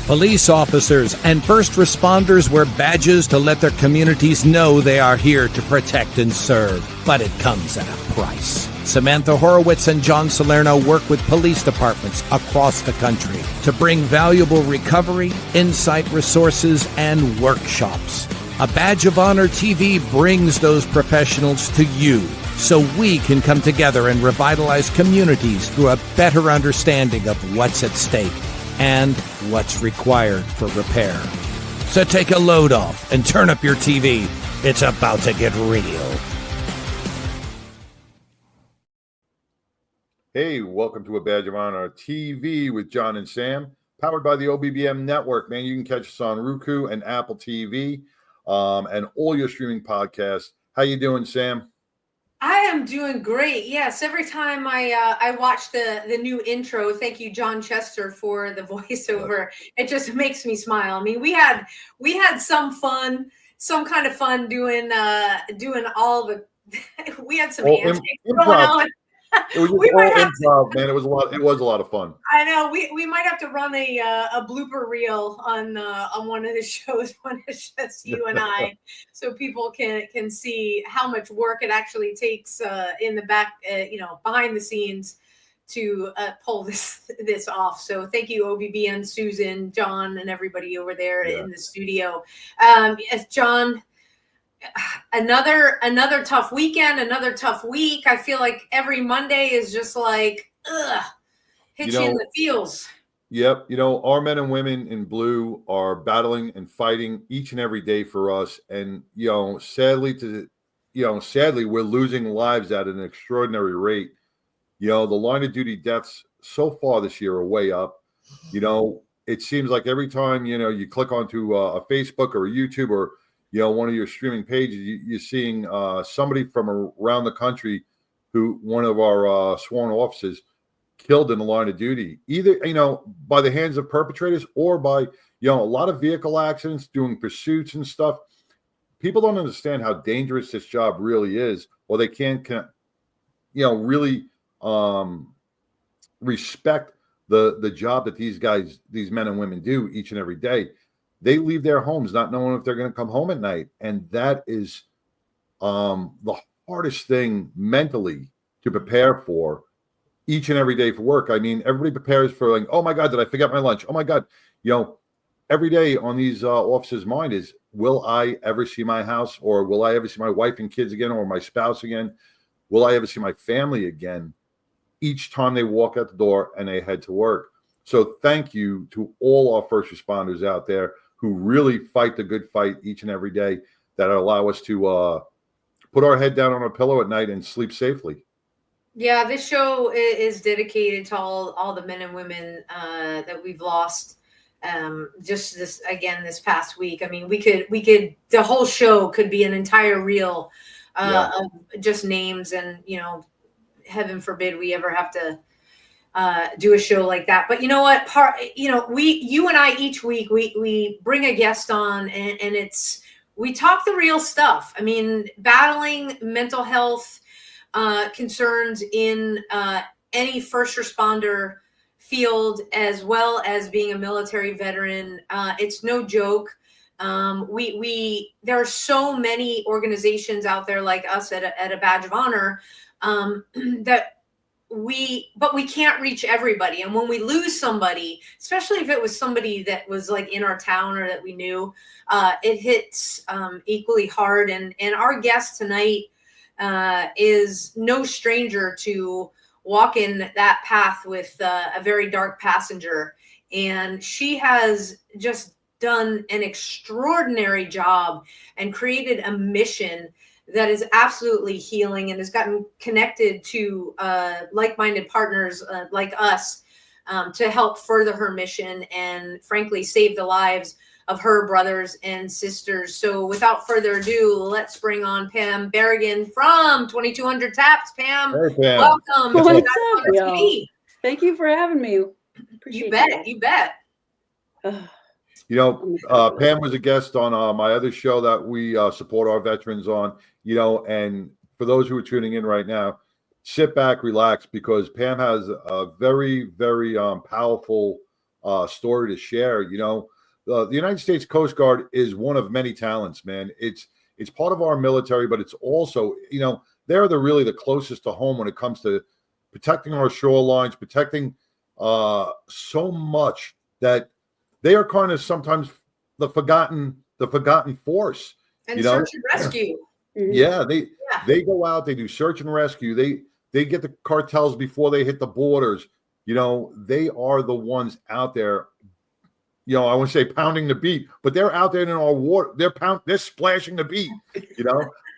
Police officers and first responders wear badges to let their communities know they are here to protect and serve. But it comes at a price. Samantha Horwitz and John Salerno work with police departments across the country to bring valuable recovery, insight resources, and workshops. A Badge of Honor TV brings those professionals to you so we can come together and revitalize communities through a better understanding of what's at stake and what's required for repair. So take a load off and turn up your TV. It's about to get real. Hey, welcome to A Badge of Honor TV with John and Sam, powered by the OBBM network. Man, you can catch us on Roku and Apple TV and all your streaming podcasts. How you doing, Sam? I am doing great. Yes, every time I watch the new intro, thank you, John Chester, for the voiceover. It just makes me smile. I mean, we had some kind of fun doing all the. We had some antics going on. It was just all improv, man. It was a lot of fun. I know. We might have to run a blooper reel on one of the shows when it's just you and I, so people can see how much work it actually takes in the back, behind the scenes to pull this off. So thank you, OBBN, Susan, John, and everybody over there in the studio. John. Another tough weekend, another tough week. I feel like every Monday is just like, hit you in the feels. Yep. Our men and women in blue are battling and fighting each and every day for us. And, sadly, we're losing lives at an extraordinary rate. The line of duty deaths so far this year are way up. It seems like every time, you click onto a Facebook or a YouTube or one of your streaming pages, you're seeing somebody from around the country who one of our sworn officers killed in the line of duty, either, by the hands of perpetrators or by, a lot of vehicle accidents, doing pursuits and stuff. People don't understand how dangerous this job really is, or they can't really respect the job that these men and women do each and every day. They leave their homes not knowing if they're going to come home at night. And that is the hardest thing mentally to prepare for each and every day for work. I mean, everybody prepares for like, oh my God, did I forget my lunch? Oh my God. Every day on these officers' mind is, will I ever see my house, or will I ever see my wife and kids again, or my spouse again? Will I ever see my family again? Each time they walk out the door and they head to work. So thank you to all our first responders out there who really fight the good fight each and every day, that allow us to put our head down on a pillow at night and sleep safely. Yeah, this show is dedicated to all the men and women that we've lost just this past week. I mean, we could the whole show could be an entire reel of just names, and heaven forbid we ever have to do a show like that. But you know what? You and I each week we bring a guest on, and we talk the real stuff. I mean, battling mental health concerns in any first responder field, as well as being a military veteran, it's no joke. There are so many organizations out there like us at a Badge of Honor but we can't reach everybody. And when we lose somebody, especially if it was somebody that was like in our town or that we knew, it hits equally hard. And our guest tonight is no stranger to walking that path with a very dark passenger. And she has just done an extraordinary job and created a mission that is absolutely healing, and has gotten connected to like-minded partners like us to help further her mission and, frankly, save the lives of her brothers and sisters. So without further ado, let's bring on Pam Barragan from 2200 Taps. Pam, Hey, Pam. welcome. What's up, y'all? Thank you for having me. You bet. Pam was a guest on my other show that we support our veterans on, and for those who are tuning in right now, sit back, relax, because Pam has a very, very powerful story to share. The United States Coast Guard is one of many talents, man. It's part of our military, but it's also, they're really the closest to home when it comes to protecting our shorelines, protecting so much that they are kind of sometimes the forgotten force. And search and rescue. Yeah, they go out, they do search and rescue. They get the cartels before they hit the borders. They are the ones out there. I wouldn't say pounding the beat, but they're out there in our water. They're splashing the beat.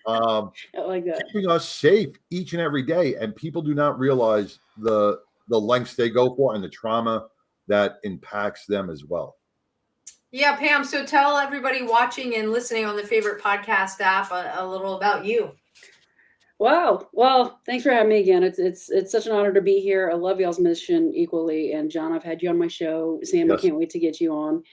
I like that. Keeping us safe each and every day. And people do not realize the lengths they go for and the trauma that impacts them as well. Yeah, Pam. So tell everybody watching and listening on the favorite podcast app a little about you. Wow. Well, thanks for having me again. It's such an honor to be here. I love y'all's mission equally. And John, I've had you on my show. Sam, yes. I can't wait to get you on.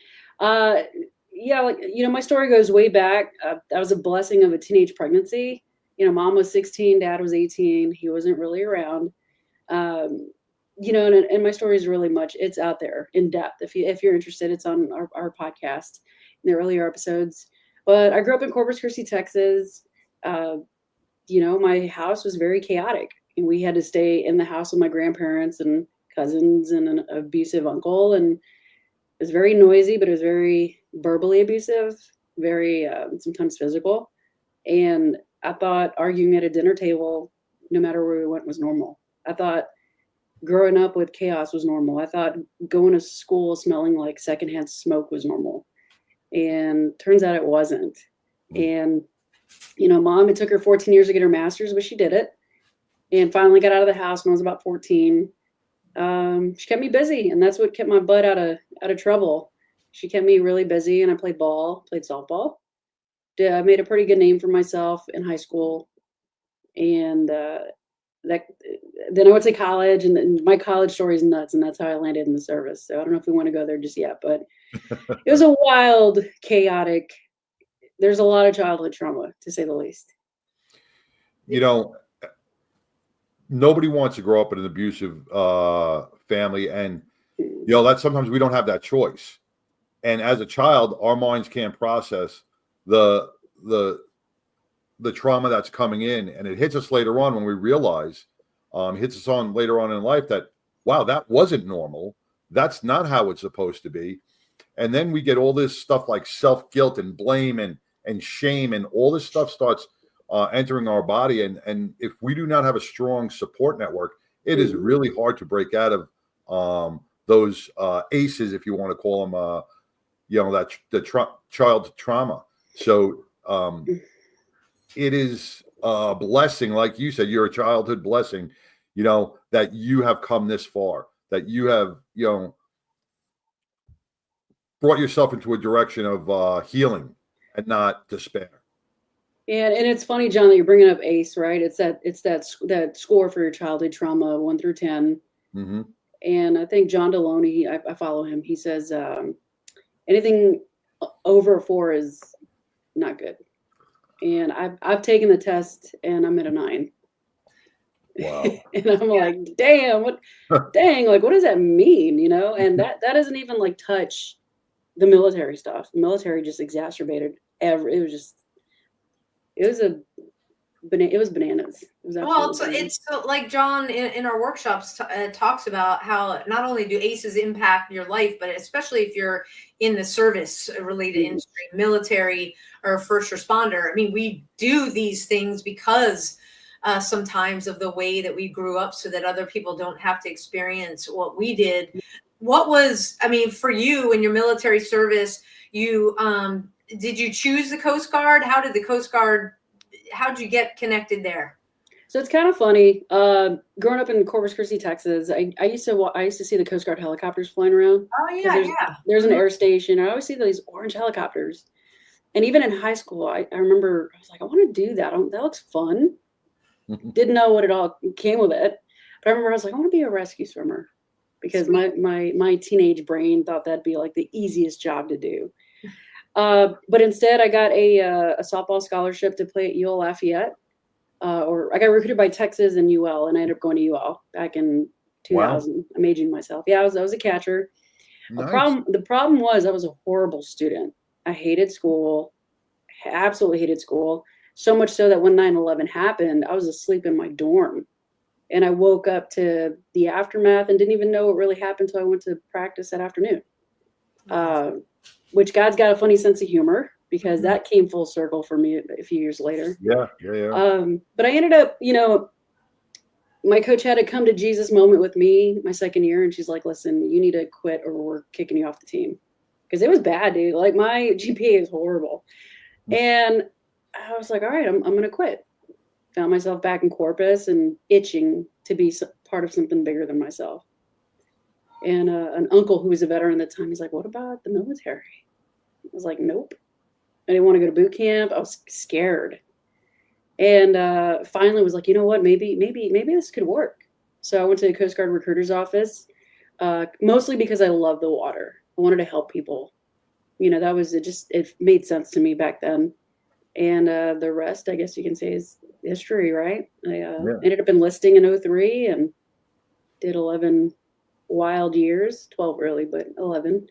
My story goes way back. That was a blessing of a teenage pregnancy. Mom was 16, dad was 18. He wasn't really around. And my story is really it's out there in depth. If you're interested, it's on our podcast in the earlier episodes. But I grew up in Corpus Christi, Texas. My house was very chaotic. And we had to stay in the house with my grandparents and cousins and an abusive uncle. And it was very noisy, but it was very verbally abusive, very sometimes physical. And I thought arguing at a dinner table, no matter where we went, was normal. I thought growing up with chaos was normal. I thought going to school smelling like secondhand smoke was normal. And turns out it wasn't. And Mom, it took her 14 years to get her master's, but she did it and finally got out of the house when I was about 14. She kept me busy, and that's what kept my butt out of trouble. She kept me really busy, and I played softball. I made a pretty good name for myself in high school. And then I went to college, and my college story is nuts, and that's how I landed in the service. So I don't know if we want to go there just yet, but it was a wild, chaotic. There's a lot of childhood trauma, to say the least. Nobody wants to grow up in an abusive family. And, that sometimes we don't have that choice. And as a child, our minds can't process the trauma that's coming in. And it hits us later on when we realize, hits us on later on in life that, wow, that wasn't normal. That's not how it's supposed to be. And then we get all this stuff like self-guilt and blame and shame, and all this stuff starts entering our body. And if we do not have a strong support network, it is really hard to break out of those ACEs, if you want to call them, child's trauma. So it is a blessing, like you said, you're a childhood blessing, that you have come this far, that you have, brought yourself into a direction of healing and not despair. And it's funny, John, that you're bringing up ACE, right? It's that score for your childhood trauma, 1 through 10. Mm-hmm. And I think John Deloney, I follow him. He says anything over 4 is not good. And I've taken the test, and I'm at a 9. Wow. And I'm like, damn, what does that mean? And that doesn't even touch the military stuff. The military just exacerbated it was bananas. It's like John in our workshops talks about how not only do ACEs impact your life, but especially if you're in the service related industry, military or first responder. I mean, we do these things because sometimes of the way that we grew up, so that other people don't have to experience what we did. For you in your military service, did you choose the Coast Guard? How'd you get connected there? So it's kind of funny. Growing up in Corpus Christi, Texas, I used to see the Coast Guard helicopters flying around. Oh yeah, there's an air station. I always see these orange helicopters. And even in high school, I remember I was like, I want to do that. That looks fun. Didn't know what it all came with it. But I remember I was like, I want to be a rescue swimmer, because my teenage brain thought that'd be like the easiest job to do. But instead, I got a softball scholarship to play at UL Lafayette. Or I got recruited by Texas and UL, and I ended up going to UL back in 2000. Wow. I'm aging myself. Yeah, I was a catcher. Nice. The problem was I was a horrible student. I hated school, absolutely hated school. So much so that when 9/11 happened, I was asleep in my dorm. And I woke up to the aftermath and didn't even know what really happened until I went to practice that afternoon. Which God's got a funny sense of humor, because that came full circle for me a few years later. Yeah. But I ended up, my coach had a come to Jesus moment with me my second year, and she's like, listen, you need to quit or we're kicking you off the team. Because it was bad, dude. Like, my GPA is horrible. And I was like, all right, I'm going to quit. Found myself back in Corpus and itching to be part of something bigger than myself. And an uncle who was a veteran at the time, he's like, what about the military? I was like, nope. I didn't want to go to boot camp. I was scared. And finally was like, you know what, maybe this could work. So I went to the Coast Guard recruiter's office, mostly because I love the water. I wanted to help people. That was it made sense to me back then. And the rest, I guess you can say, is history, right? I ended up enlisting in 2003 and did 11 wild years, 12 really, but 11.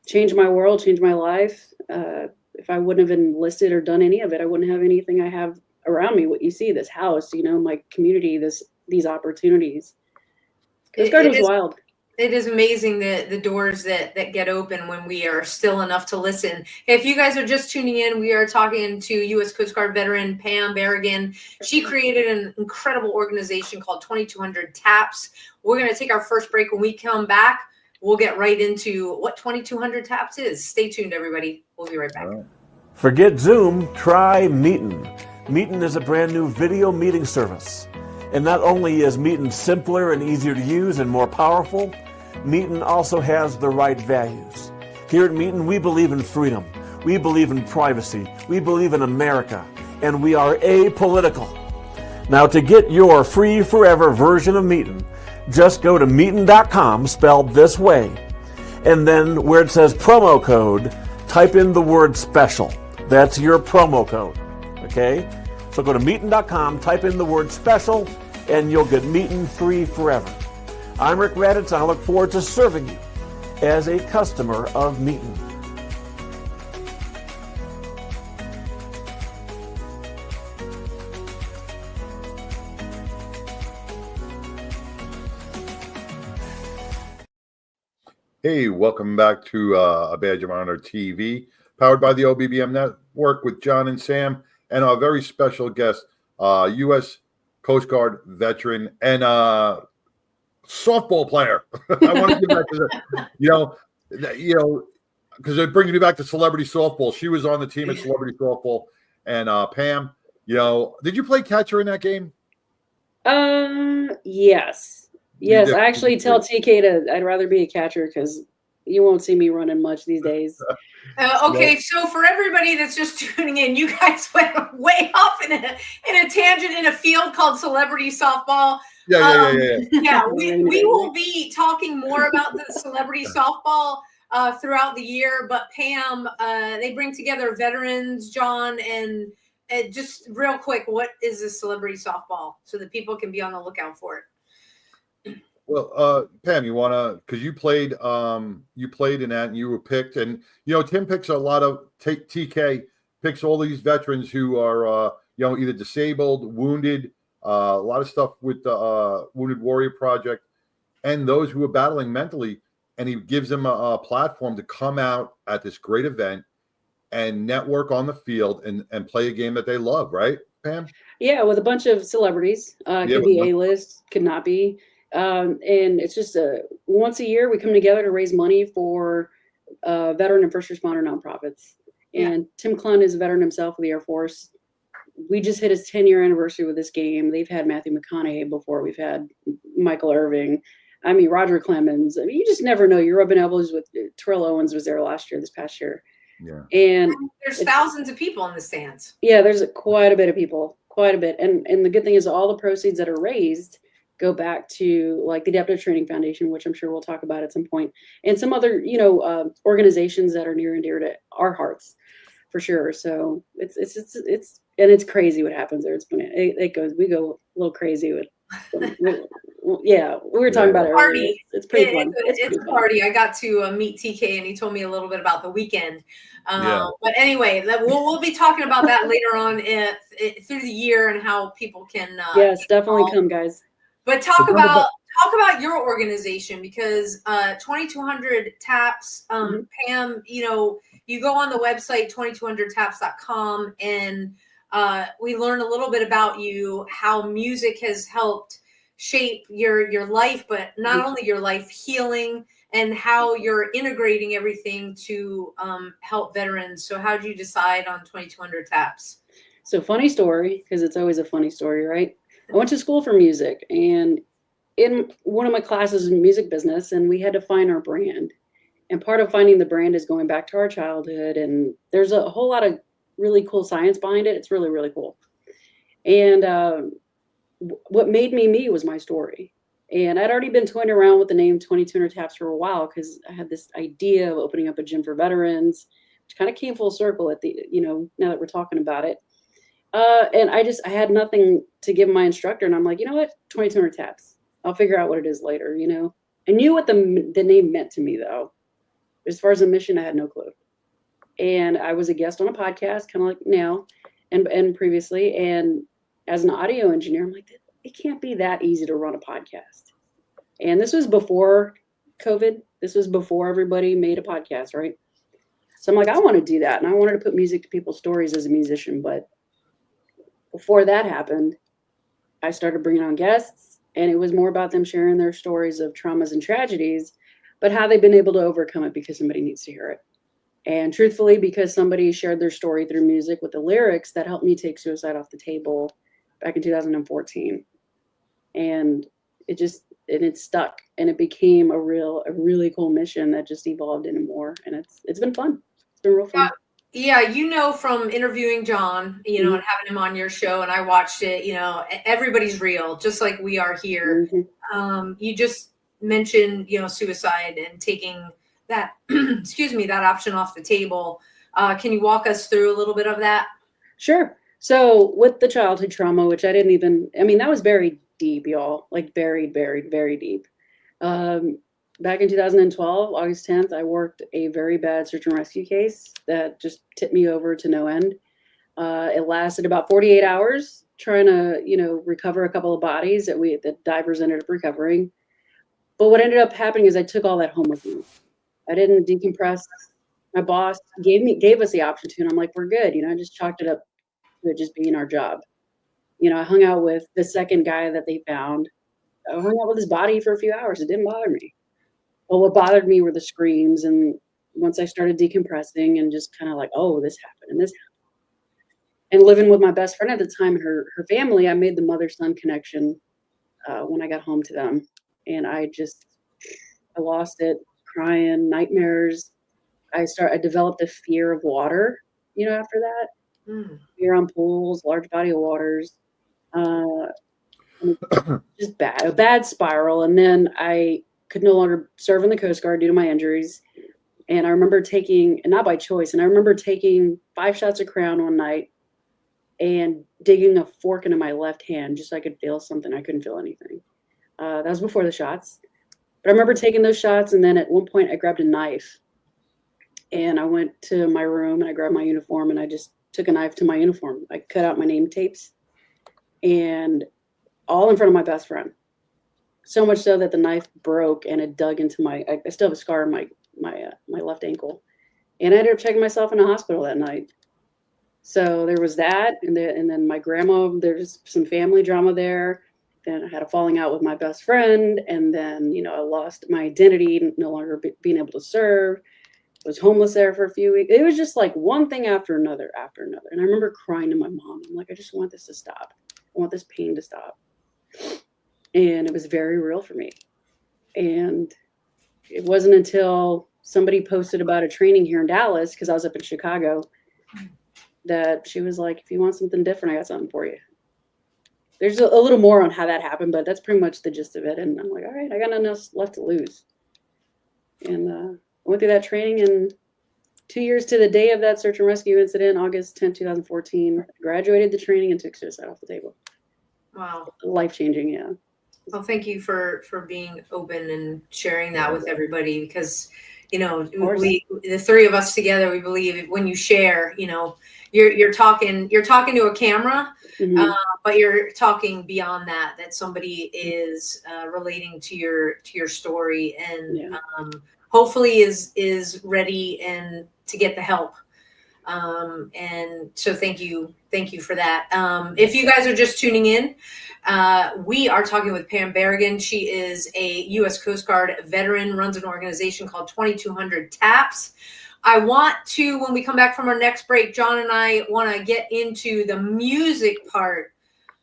Changed my world, changed my life. If I wouldn't have enlisted or done any of it, I wouldn't have anything I have around me. What you see, this house, my community, these opportunities. Coast Guard was wild. It is amazing the doors that get open when we are still enough to listen. If you guys are just tuning in, we are talking to U.S. Coast Guard veteran Pam Barragan. She created an incredible organization called 2200 TAPS. We're going to take our first break. When we come back, we'll get right into what 2200 TAPS is. Stay tuned, everybody. We'll be right back. Forget Zoom, try Meetin. Meetin is a brand new video meeting service. And not only is Meetin simpler and easier to use and more powerful, Meetin also has the right values. Here at Meetin, we believe in freedom. We believe in privacy. We believe in America. And we are apolitical. Now, to get your free forever version of Meetin, just go to Meetin.com, spelled this way. And then where it says promo code, type in the word special. That's your promo code. Okay? So go to Meetin.com, type in the word special, and you'll get Meetin free forever. I'm Rick Raditz, and I look forward to serving you as a customer of Meetin. Hey, welcome back to A Badge of Honor TV, powered by the OBBM Network with John and Sam, and our very special guest, U.S. Coast Guard veteran and softball player. I want to give that to because it brings me back to celebrity softball. She was on the team at celebrity softball, and Pam, did you play catcher in that game? Yes. I actually tell TK I'd rather be a catcher because you won't see me running much these days. Okay, so for everybody that's just tuning in, you guys went way off in a tangent in a field called celebrity softball. Yeah. We will be talking more about the celebrity softball throughout the year. But Pam, they bring together veterans, John, and just real quick, what is this celebrity softball so that people can be on the lookout for it? Well, Pam, you wanna, because you played in that and you were picked, and Tim picks a lot of TK picks all these veterans who are either disabled, wounded, a lot of stuff with the Wounded Warrior Project, and those who are battling mentally, and he gives them a platform to come out at this great event and network on the field and play a game that they love, right, Pam? Yeah, with a bunch of celebrities. Could be A-list, could not be. And it's just once a year we come together to raise money for veteran and first responder nonprofits. And Tim Clunn is a veteran himself with the Air Force. We just hit his 10-year anniversary with this game. They've had Matthew McConaughey before. We've had Michael Irving. I mean, Roger Clemens. I mean, you just never know. You're rubbing elbows with Terrell Owens was there this past year. Yeah. And there's thousands of people in the stands. Yeah, there's quite a bit of people, quite a bit. And the good thing is all the proceeds that are raised go back to like the Adaptive Training Foundation, which I'm sure we'll talk about at some point, and some other, organizations that are near and dear to our hearts for sure. So it's crazy what happens there. We go a little crazy with Yeah, we were talking about it earlier. Party. It's pretty fun. It's a party. I got to meet TK, and he told me a little bit about the weekend. But anyway, we'll be talking about that later on through the year and how people can. Yes, definitely come, guys. But talk about your organization, because 2200 Taps, Pam, you go on the website 2200taps.com, and we learn a little bit about you, how music has helped shape your life, but not only your life, healing, and how you're integrating everything to help veterans. So how did you decide on 2200 Taps? So funny story, because it's always a funny story, right? I went to school for music, and in one of my classes in music business, and we had to find our brand. And part of finding the brand is going back to our childhood, and there's a whole lot of really cool science behind it. It's really, really cool. And what made me was my story. And I'd already been toying around with the name 2200 Taps for a while, because I had this idea of opening up a gym for veterans, which kind of came full circle at the, now that we're talking about it. And I had nothing to give my instructor. And I'm like, you know what? 2200 Taps. I'll figure out what it is later, I knew what the name meant to me, though. As far as a mission, I had no clue. And I was a guest on a podcast, kind of like now and previously. And as an audio engineer, I'm like, it can't be that easy to run a podcast. And this was before COVID. This was before everybody made a podcast, right? So I'm like, I want to do that. And I wanted to put music to people's stories as a musician. But before that happened, I started bringing on guests, and it was more about them sharing their stories of traumas and tragedies, but how they've been able to overcome it because somebody needs to hear it. And truthfully, because somebody shared their story through music with the lyrics, that helped me take suicide off the table back in 2014. And it stuck, and it became a really cool mission that just evolved into more. And it's been fun. It's been real fun. Yeah, from interviewing John, and having him on your show, and I watched it, everybody's real, just like we are here. You just mentioned, suicide and taking that, that option off the table. Can you walk us through a little bit of that? Sure. So with the childhood trauma, which that was buried deep, y'all, like buried, very deep. Back in 2012, August 10th, I worked a very bad search and rescue case that just tipped me over to no end. It lasted about 48 hours trying to, recover a couple of bodies that the divers ended up recovering. But what ended up happening is I took all that home with me. I didn't decompress. My boss gave us the option to, and I'm like, we're good. I just chalked it up to it just being our job. I hung out with the second guy that they found. I hung out with his body for a few hours. It didn't bother me. Well, what bothered me were the screams. And once I started decompressing and just kind of like, oh, this happened and this happened. And living with my best friend at the time and her family, I made the mother-son connection when I got home to them. And I lost it, crying, nightmares. I developed a fear of water, after that. Fear on pools, large body of waters. Just a bad spiral. And then I could no longer serve in the Coast Guard due to my injuries. And I remember taking, and not by choice, and I remember taking 5 shots of Crown one night and digging a fork into my left hand just so I could feel something. I couldn't feel anything. That was before the shots. But I remember taking those shots, and then at one point I grabbed a knife. And I went to my room, and I grabbed my uniform, and I just took a knife to my uniform. I cut out my name tapes, and all in front of my best friend. So much so that the knife broke and it dug into I still have a scar on my left ankle. And I ended up checking myself in the hospital that night. So there was that. And then my grandma, there's some family drama there. Then I had a falling out with my best friend. And then, I lost my identity, no longer being able to serve. I was homeless there for a few weeks. It was just like one thing after another. And I remember crying to my mom. I'm like, I just want this to stop. I want this pain to stop. And it was very real for me. And it wasn't until somebody posted about a training here in Dallas, because I was up in Chicago, that she was like, if you want something different, I got something for you. There's a little more on how that happened, but that's pretty much the gist of it. And I'm like, all right, I got nothing else left to lose. And I went through that training, and 2 years to the day of that search and rescue incident, August 10, 2014, graduated the training and took suicide off the table. Wow. Life-changing, yeah. Well, thank you for being open and sharing that with everybody, because, the three of us together, we believe when you share, you're talking to a camera, Mhm. but you're talking beyond that somebody is relating to your story, and Yeah. hopefully is ready and to get the help. And so thank you for that. If you guys are just tuning in, we are talking with Pam Barragan. She is a U.S. Coast Guard veteran, runs an organization called 2200 TAPS. I want to, when we come back from our next break, John and I want to get into the music part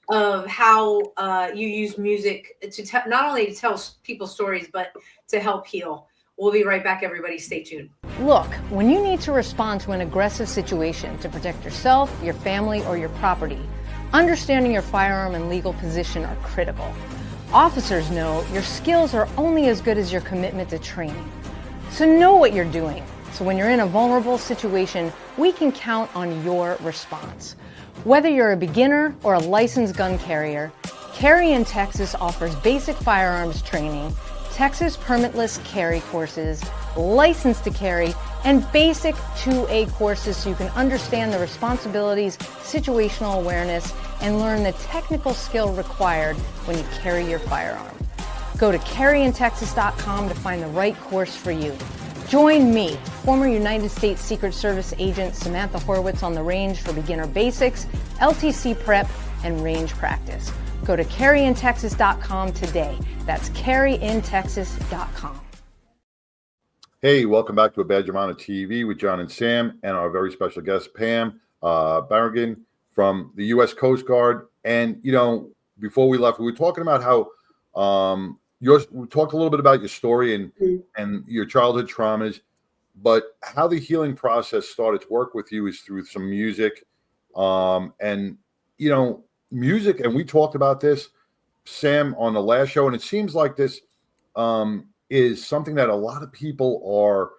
of how you use music to not only to tell people stories, but to help heal. We'll be right back, everybody. Stay tuned. Look, when you need to respond to an aggressive situation to protect yourself, your family, or your property, understanding your firearm and legal position are critical. Officers know your skills are only as good as your commitment to training. So know what you're doing. So when you're in a vulnerable situation, we can count on your response. Whether you're a beginner or a licensed gun carrier, Carry in Texas offers basic firearms training, Texas permitless carry courses, license to carry, and basic 2A courses so you can understand the responsibilities, situational awareness, and learn the technical skill required when you carry your firearm. Go to carryintexas.com to find the right course for you. Join me, former United States Secret Service agent Samantha Horwitz, on the range for beginner basics, LTC prep, and range practice. Go to carryintexas.com today. That's carryintexas.com. Hey, welcome back to A Badge of Honor TV with John and Sam and our very special guest, Pam Barragan from the U.S. Coast Guard. And, before we left, we were talking about how we talked a little bit about your story and your childhood traumas, but how the healing process started to work with you is through some music. Music, and we talked about this, Sam, on the last show, and it seems like this is something that a lot of people are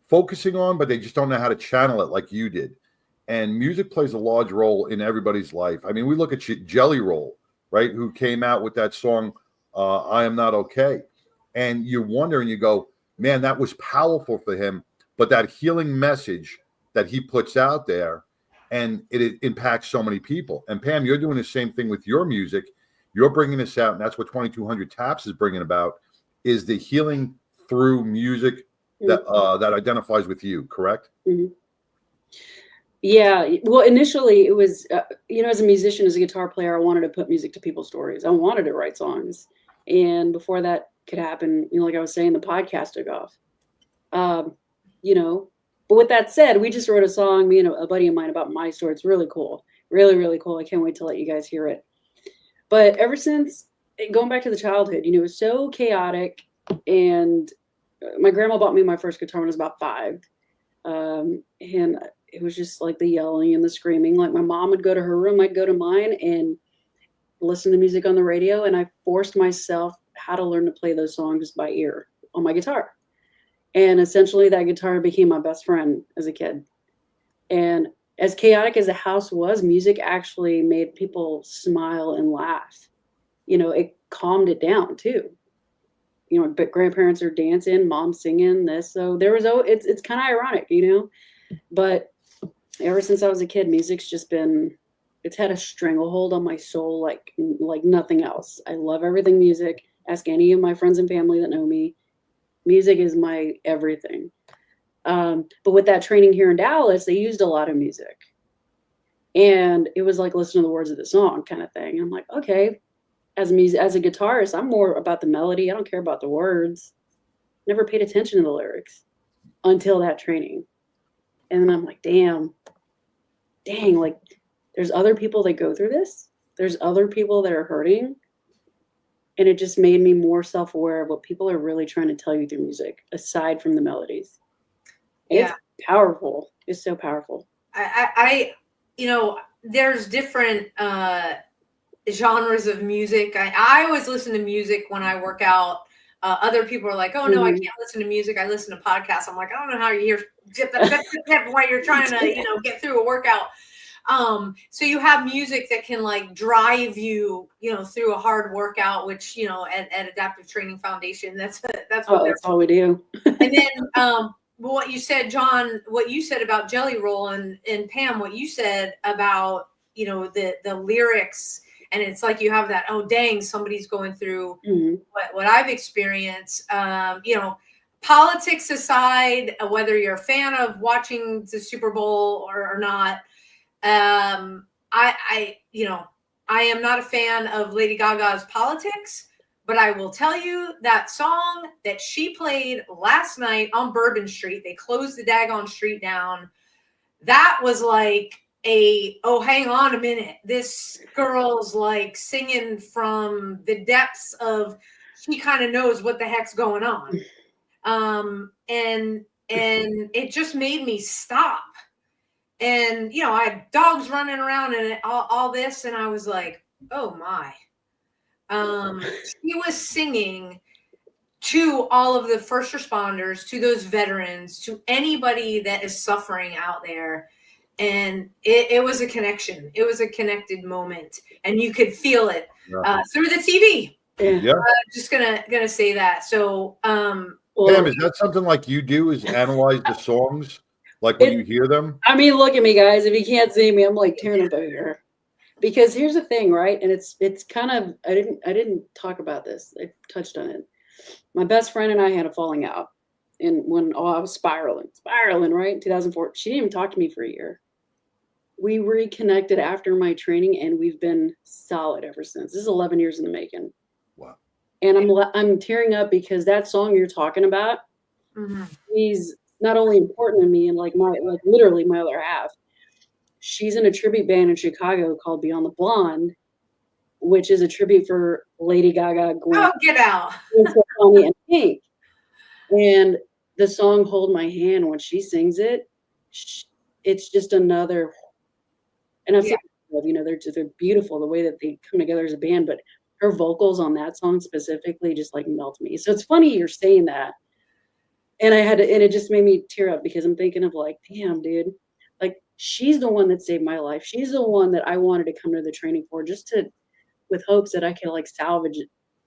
focusing on, but they just don't know how to channel it like you did. And music plays a large role in everybody's life. I mean, we look at Jelly Roll, right, who came out with that song, I Am Not Okay. And you wonder and you go, man, that was powerful for him. But that healing message that he puts out there, and it impacts so many people. And Pam, you're doing the same thing with your music. You're bringing this out, and that's what 2200 TAPS is bringing about, is the healing through music that that identifies with you, correct? Mm-hmm. Yeah. Well, initially it was, as a musician, as a guitar player, I wanted to put music to people's stories. I wanted to write songs. And before that could happen, like I was saying, the podcast took off. But with that said, we just wrote a song, me and a buddy of mine, about my story. It's really cool. Really, really cool. I can't wait to let you guys hear it. But ever since, going back to the childhood, it was so chaotic. And my grandma bought me my first guitar when I was about 5. And it was just like the yelling and the screaming. Like my mom would go to her room, I'd go to mine and listen to music on the radio. And I forced myself how to learn to play those songs by ear on my guitar. And essentially that guitar became my best friend as a kid. And as chaotic as the house was, music actually made people smile and laugh. It calmed it down too. But grandparents are dancing, mom singing this. So it's kind of ironic, but ever since I was a kid, music's just it's had a stranglehold on my soul like nothing else. I love everything music. Ask any of my friends and family that know me. Music is my everything. But with that training here in Dallas, they used a lot of music. And it was like listening to the words of the song kind of thing. I'm like, okay, as a guitarist, I'm more about the melody. I don't care about the words. Never paid attention to the lyrics until that training. And then I'm like, dang, like there's other people that go through this. There's other people that are hurting. And it just made me more self-aware of what people are really trying to tell you through music, aside from the melodies. Yeah. It's powerful. It's so powerful. There's different genres of music. I always listen to music when I work out. Other people are like, oh, no, I can't listen to music. I listen to podcasts. I'm like, I don't know how you hear while you're trying to, get through a workout. So you have music that can like drive you, through a hard workout, which, at Adaptive Training Foundation, that's that's all we do. And then what you said, John, what you said about Jelly Roll, and Pam, what you said about, the lyrics, and it's like you have that, oh dang, somebody's going through what I've experienced. Politics aside, whether you're a fan of watching the Super Bowl or not, I am not a fan of Lady Gaga's politics, but I will tell you that song that she played last night on Bourbon Street, they closed the daggone street down. That was like hang on a minute. This girl's like singing from the depths of, she kind of knows what the heck's going on. And it just made me stop. And, I had dogs running around and all this. And I was like, oh my. She was singing to all of the first responders, to those veterans, to anybody that is suffering out there. And it was a connection. It was a connected moment. And you could feel it through the TV. Yeah. Just gonna say that. So, Pam, is that something like you do, is analyze the songs? Like when you hear them? I mean, look at me, guys. If you can't see me, I'm like tearing up over here. Because here's the thing, right? And it's kind of, I didn't talk about this. I touched on it. My best friend and I had a falling out. And when I was spiraling, right? 2004. She didn't even talk to me for a year. We reconnected after my training, and we've been solid ever since. This is 11 years in the making. Wow. And I'm tearing up because that song you're talking about, he's not only important to me and literally my other half. She's in a tribute band in Chicago called Beyond the Blonde, which is a tribute for Lady Gaga, Gwen, get out, and Pink. And the song "Hold My Hand," when she sings it, it's just another. And I've seen, they're beautiful the way that they come together as a band. But her vocals on that song specifically just like melt me. So it's funny you're saying that. And and it just made me tear up because I'm thinking of like, damn, dude, like she's the one that saved my life. She's the one that I wanted to come to the training for, with hopes that I could like salvage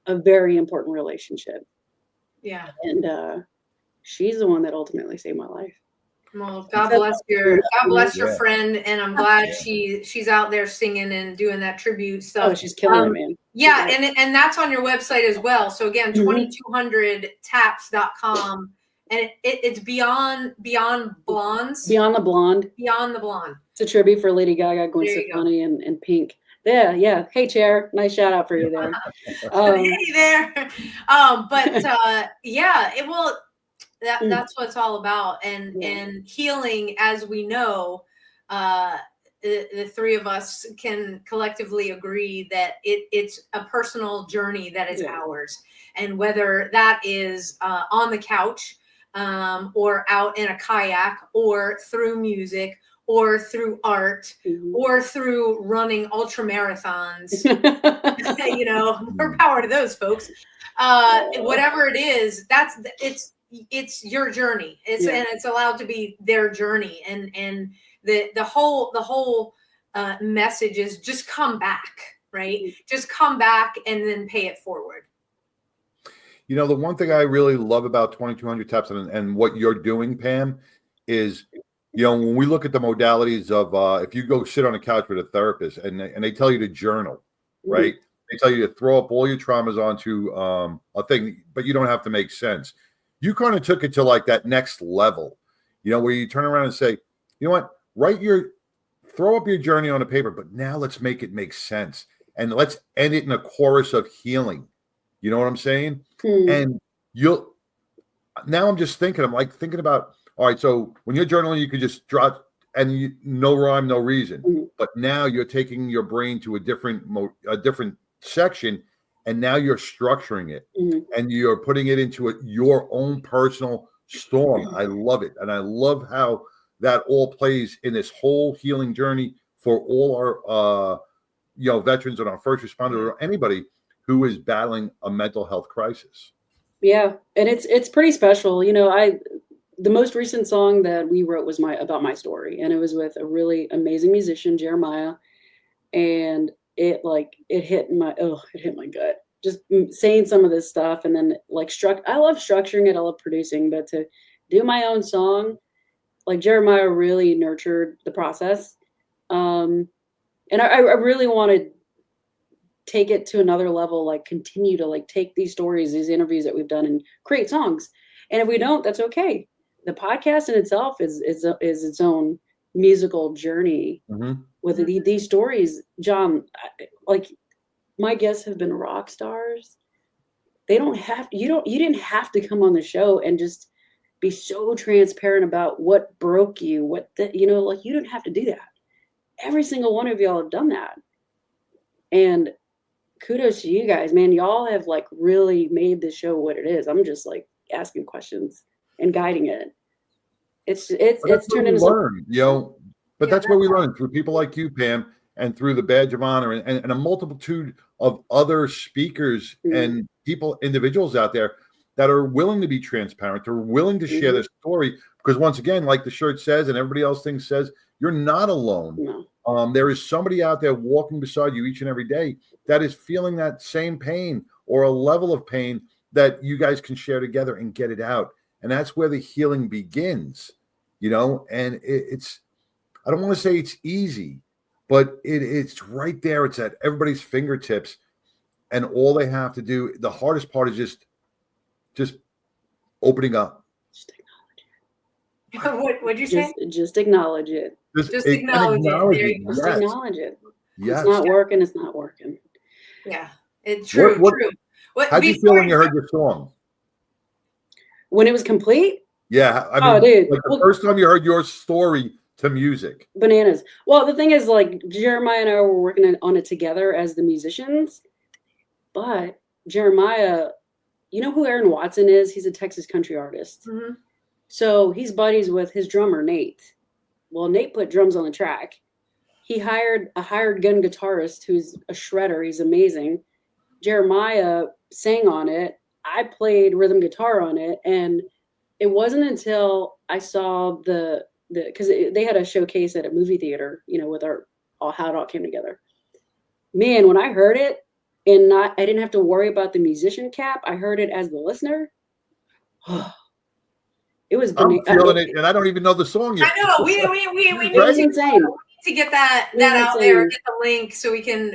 a very important relationship. Yeah. And she's the one that ultimately saved my life. Well, God bless your friend, and I'm glad she's out there singing and doing that tribute stuff. Oh, she's killing it, man. Yeah, and that's on your website as well. So again, 2200taps.com. And it's Beyond Blondes. Beyond the Blonde. Beyond the Blonde. It's a tribute for Lady Gaga, Gwen Stefani, and Pink. Yeah. Hey, Chair. Nice shout out for you there. Hey there. That's what it's all about. And healing, as we know, the three of us can collectively agree that it's a personal journey that is ours. And whether that is on the couch, or out in a kayak, or through music, or through art, or through running ultra marathons, more power to those folks. Whatever it is, it's your journey. And it's allowed to be their journey. And the whole message is just come back, right? Just come back and then pay it forward. The one thing I really love about 2200 Taps and what you're doing, Pam, is, when we look at the modalities of if you go sit on a couch with a therapist and they tell you to journal, right? They tell you to throw up all your traumas onto a thing, but you don't have to make sense. You kind of took it to like that next level, where you turn around and say, you know what, throw up your journey on a paper, but now let's make it make sense. And let's end it in a chorus of healing. You know what I'm saying? And now I'm just thinking, thinking about, all right, so when you're journaling, you could just drop and no rhyme, no reason. But now you're taking your brain to a different section, and now you're structuring it and you're putting it into your own personal storm. I love it. And I love how that all plays in this whole healing journey for all our, veterans and our first responders or anybody who is battling a mental health crisis. Yeah. And it's pretty special. the most recent song that we wrote was about my story, and it was with a really amazing musician, Jeremiah, and it hit my gut. Just saying some of this stuff, and then I love structuring it, I love producing, but to do my own song, like Jeremiah really nurtured the process. And I really want to take it to another level, like continue to like take these stories, these interviews that we've done, and create songs. And if we don't, that's okay. The podcast in itself is its own musical journey. Mm-hmm. With these stories. John, like my guests have been rock stars. You didn't have to come on the show and just be so transparent about what broke you, you didn't have to do that. Every single one of y'all have done that. And kudos to you guys, man. Y'all have like really made the show what it is. I'm just like asking questions and guiding it. It's turned into learn, but that's where we learn, through people like you, Pam, and through the Badge of Honor and a multitude of other speakers and individuals out there that are willing to be transparent, they're willing to share their story. Because once again, like the shirt says and everybody else says, you're not alone. No. There is somebody out there walking beside you each and every day that is feeling that same pain or a level of pain that you guys can share together and get it out. And that's where the healing begins, and it's, I don't want to say it's easy, but it's right there. It's at everybody's fingertips, and all they have to do, the hardest part is just opening up. Just acknowledge it. What'd you say? Just acknowledge it. Just acknowledge it. Just acknowledge it. Yes. It's not working. It's not working. Yeah, it's true. True. How did you feel when you heard your song? When it was complete? Yeah, dude. Like the first time you heard your story to music. Bananas. Well, the thing is, like, Jeremiah and I were working on it together as the musicians, but Jeremiah, you know who Aaron Watson is? He's a Texas country artist. Mm-hmm. So he's buddies with his drummer, Nate. Well, Nate put drums on the track. He hired a hired gun guitarist who's a shredder. He's amazing. Jeremiah sang on it. I played rhythm guitar on it. And it wasn't until I saw because they had a showcase at a movie theater, with how it all came together. Man, when I heard it and I didn't have to worry about the musician cap, I heard it as the listener. It was. I'm feeling it, and I don't even know the song yet. I know. We need to get that out there, get the link so we can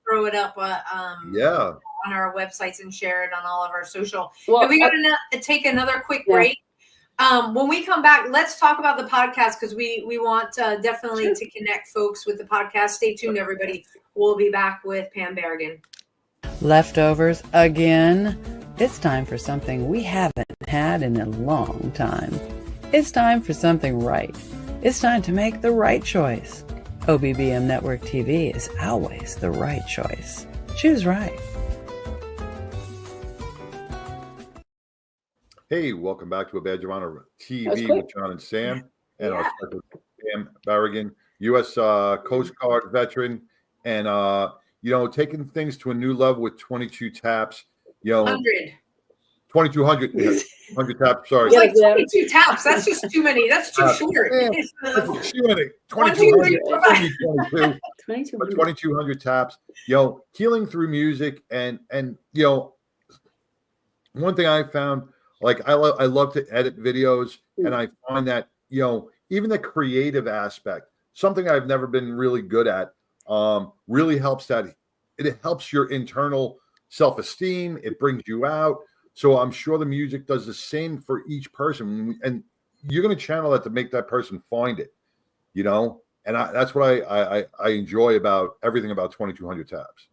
throw it up on our websites and share it on all of our social. Well, and we got to take another quick break. When we come back, let's talk about the podcast, because we want definitely to connect folks with the podcast. Stay tuned, everybody. We'll be back with Pam Barragan. Leftovers again? It's time for something we haven't had in a long time. It's time for something right. It's time to make the right choice. OBBM Network TV is always the right choice. Choose right. Hey, welcome back to A Badge of Honor TV with John and Sam, and our special Pam Barragan, U.S. Coast Guard veteran, and taking things to a new level with 22 taps. 2,200 100 taps. Sorry, like 22 taps. That's just too many. That's too short. That's too many. 2,200. 2,200 taps. Healing through music, and one thing I found. Like I love to edit videos, and I find that even the creative aspect, something I've never been really good at, really helps. That it helps your internal self-esteem. It brings you out. So I'm sure the music does the same for each person, and you're going to channel that to make that person find it. And that's what I enjoy about everything about 2,200 taps.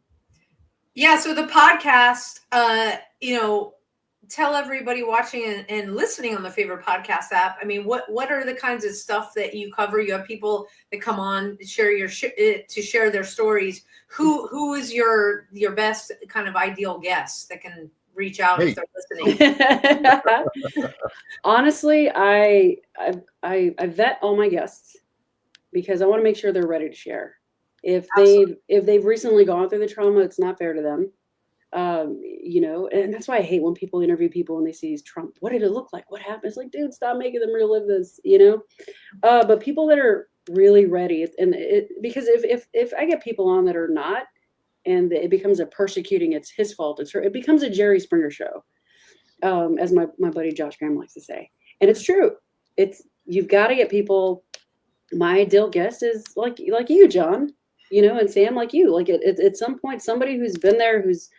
Yeah. So the podcast, tell everybody watching and listening on the favorite podcast app. I mean, what are the kinds of stuff that you cover? You have people that come on to share their stories. Who is your best kind of ideal guest that can reach out if they're listening? Honestly, I vet all my guests because I want to make sure they're ready to share. If they've recently gone through the trauma, it's not fair to them. You know, and that's why I hate when people interview people and they see Trump. What did it look like? What happened? It's like, dude, stop making them relive this, you know? But people that are really ready, because if I get people on that are not, and it becomes a persecuting, it's his fault, it becomes a Jerry Springer show, as my buddy Josh Graham likes to say. And it's true. You've got to get people. My ideal guest is like you, John, you know, and Sam, like you, like at some point, somebody who's been there, who's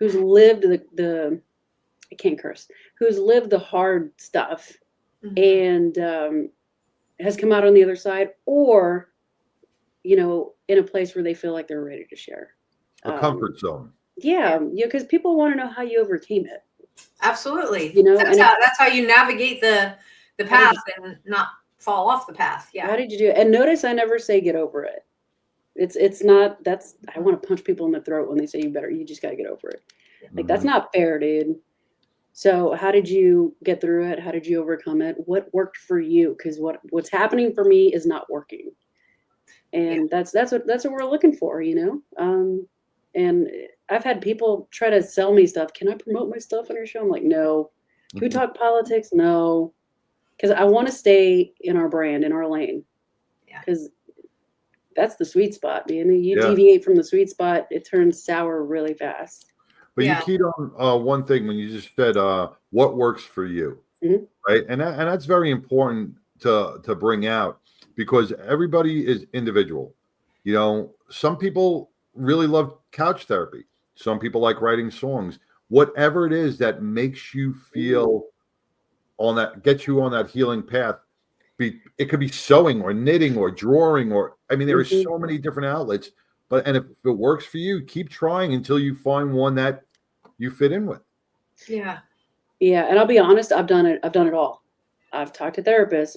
lived I can't curse, who's lived the hard stuff, and has come out on the other side, or, you know, in a place where they feel like they're ready to share. A comfort zone. Yeah, because people want to know how you overcame it. Absolutely. You know, that's how you navigate the path and not fall off the path. Yeah. How did you do it? And notice I never say get over it. It's not, I want to punch people in the throat when they say you just got to get over it. Like, that's not fair, dude. So how did you get through it? How did you overcome it? What worked for you? Because what's happening for me is not working. And that's what we're looking for, you know? And I've had people try to sell me stuff. Can I promote my stuff on your show? I'm like, no. Can we talk politics? No. Because I want to stay in our brand, in our lane. Yeah. Because that's the sweet spot, man. You deviate from the sweet spot, it turns sour really fast. But you keyed on one thing when you just said what works for you, right? And that's very important to bring out, because everybody is individual. You know, some people really love couch therapy. Some people like writing songs. Whatever it is that makes you feel gets you on that healing path. It could be sewing or knitting or drawing, or there are so many different outlets. And if it works for you, keep trying until you find one that you fit in with. Yeah. Yeah. And I'll be honest, I've done it all. I've talked to therapists.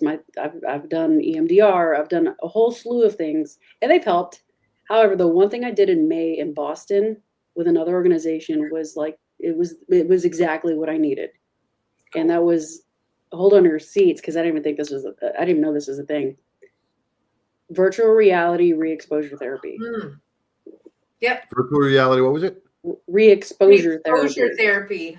I've done EMDR. I've done a whole slew of things, and they've helped. However, the one thing I did in May in Boston with another organization was like, it was exactly what I needed. And that was, hold on to your seats, because I didn't even know this was a thing. Virtual reality re-exposure therapy. Yep. Virtual reality, what was it? Re-exposure therapy.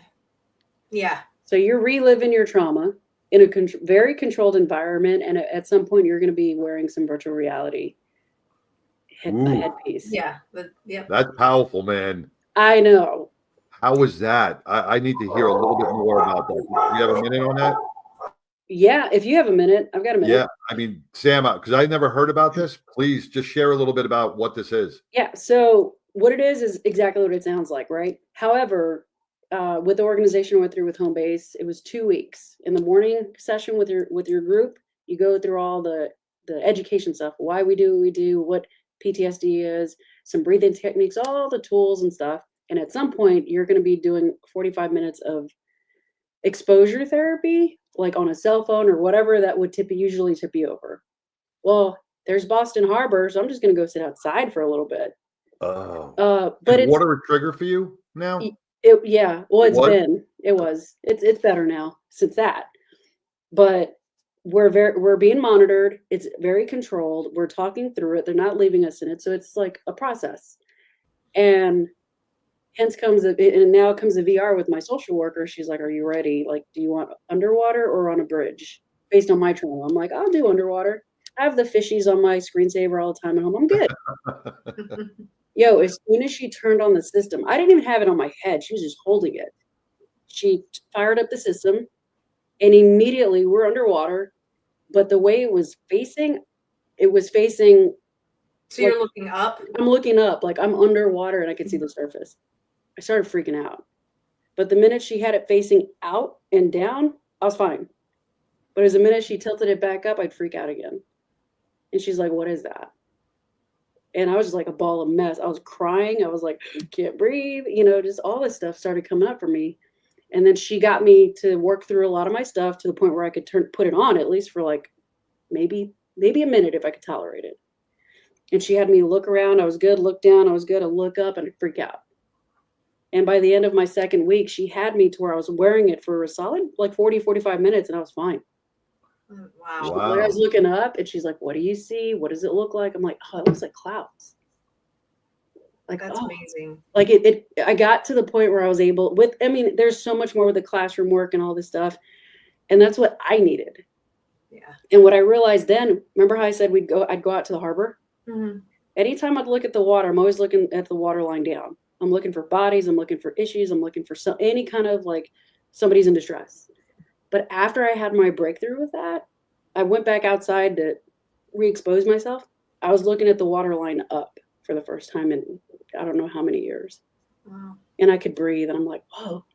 Yeah. So you're reliving your trauma in a very controlled environment, and at some point you're going to be wearing some virtual reality headpiece. Yeah. That's powerful, man. I know. How was that? I need to hear a little bit more about that. Do you have a minute on that? Yeah, if you have a minute, I've got a minute. Yeah, Sam, because I never heard about this, please just share a little bit about what this is. Yeah, so what it is exactly what it sounds like, right? However, with the organization I went through with Home Base, it was 2 weeks. In the morning session with your group, you go through all the education stuff, why we do what we do, what PTSD is, some breathing techniques, all the tools and stuff. And at some point, you're going to be doing 45 minutes of exposure therapy, like on a cell phone or whatever that would usually tip you over. Well, there's Boston Harbor, so I'm just going to go sit outside for a little bit. But it's water a trigger for you now? It's better now since that. But we're being monitored. It's very controlled. We're talking through it. They're not leaving us in it. So it's like a process. And now comes the VR with my social worker. She's like, are you ready? Like, do you want underwater or on a bridge? Based on my trauma. I'm like, I'll do underwater. I have the fishies on my screensaver all the time at home. I'm good. Yo, as soon as she turned on the system, I didn't even have it on my head. She was just holding it. She fired up the system, and immediately we're underwater. But the way it was facing. So you're looking up? I'm looking up, like I'm underwater and I can see the surface. I started freaking out. But the minute she had it facing out and down, I was fine. But as the minute she tilted it back up, I'd freak out again. And she's like, what is that? And I was just like a ball of mess. I was crying. I was like, can't breathe. Just all this stuff started coming up for me. And then she got me to work through a lot of my stuff to the point where I could put it on at least for like maybe a minute if I could tolerate it. And she had me look around. I was good. Look down. I was good. I look up and I'd freak out. And by the end of my second week, she had me to where I was wearing it for a solid like 40, 45 minutes and I was fine. Wow. I was looking up and she's like, what do you see? What does it look like? I'm like, oh, it looks like clouds. Like, That's amazing. Like I got to the point where I was able there's so much more with the classroom work and all this stuff. And that's what I needed. Yeah. And what I realized then, remember how I said I'd go out to the harbor? Mm-hmm. Anytime I'd look at the water, I'm always looking at the water line down. I'm looking for bodies. I'm looking for issues. I'm looking for any kind of like somebody's in distress. But after I had my breakthrough with that, I went back outside to re-expose myself. I was looking at the water line up for the first time in I don't know how many years. Wow. And I could breathe. And I'm like, whoa,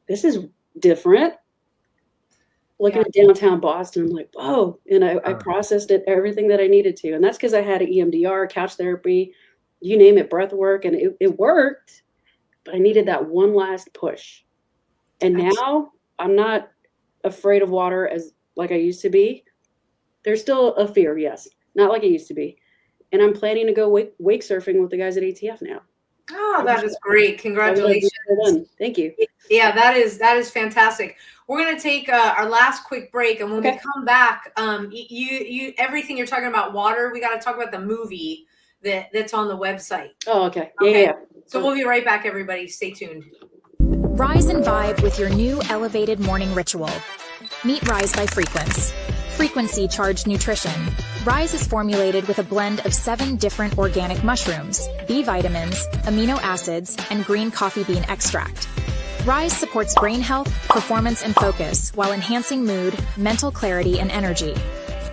this is different. Looking at downtown Boston, I'm like, whoa. And I processed it, everything that I needed to. And that's because I had an EMDR, couch therapy, you name it, breath work. And it worked. But I needed that one last push. And now I'm not afraid of water as like I used to be. There's still a fear, yes. Not like it used to be. And I'm planning to go wake surfing with the guys at ATF now. Oh, that is great. Congratulations. Thank you. Yeah, that is fantastic. We're going to take our last quick break. And when we come back, you everything you're talking about water, we got to talk about the movie that's on the website. Oh, okay. Yeah. So we'll be right back, everybody. Stay tuned. Rise and vibe with your new elevated morning ritual. Meet Rise by Frequency. Frequency charged nutrition. Rise is formulated with a blend of 7 different organic mushrooms, B vitamins, amino acids, and green coffee bean extract. Rise supports brain health, performance, and focus while enhancing mood, mental clarity, and energy.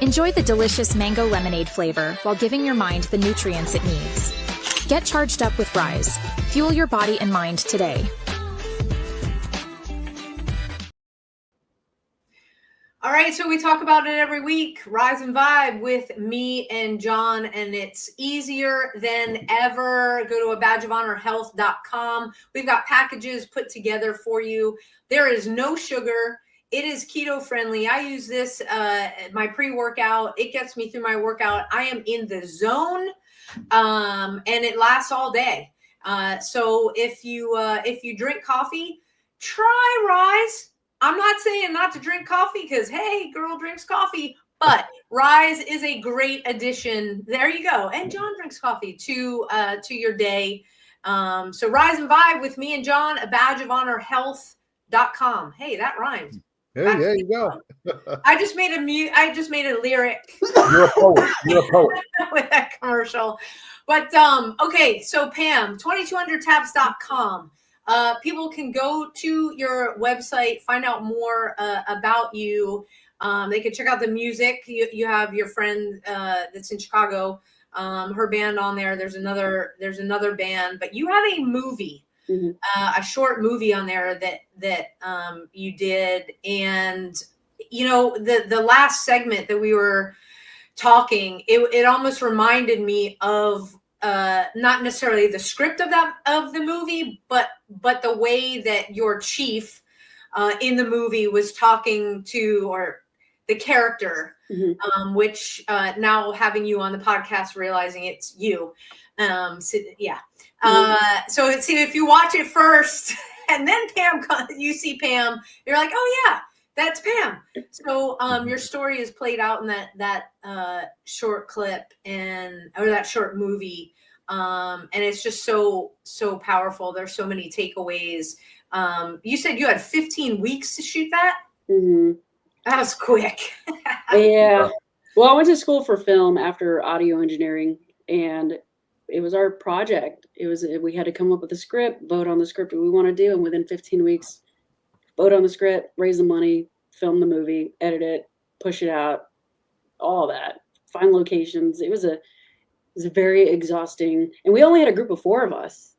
Enjoy the delicious mango lemonade flavor while giving your mind the nutrients it needs. Get charged up with Rise. Fuel your body and mind today. All right, so we talk about it every week, Rise and Vibe with me and John, and it's easier than ever. Go to abadgeofhonorhealth.com. We've got packages put together for you. There is no sugar. It is keto friendly. I use this, my pre-workout. It gets me through my workout. I am in the zone, and it lasts all day. So if you drink coffee, try Rise. I'm not saying not to drink coffee because, hey, girl drinks coffee, but Rise is a great addition. There you go. And John drinks coffee to your day. So Rise and Vibe with me and John, abadgeofhonorhealth.com. Hey, that rhymed. Hey, there you go. I just made a lyric. You're a poet. You're a poet. With that commercial. But okay, so Pam, 2200tabs.com. People can go to your website, find out more about you. They can check out the music. You have your friend that's in Chicago, her band on there. There's another band, but you have a movie, a short movie on there that you did. And you know, the last segment that we were talking, it almost reminded me of not necessarily the script of the movie, but the way that your chief in the movie was talking to, or the character, which now having you on the podcast, realizing it's you. So see, if you watch it first and then Pam, you see Pam, you're like, oh yeah, that's Pam. So your story is played out in that short clip or that short movie. And it's just so powerful. There's so many takeaways. You said you had 15 weeks to shoot that? That was quick. Yeah. Well, I went to school for film after audio engineering, and it was our project. We had to come up with a script, vote on the script that we want to do, and within 15 weeks, vote on the script, raise the money, film the movie, edit it, push it out, all that, find locations. It was very exhausting. And we only had a group of 4 of us.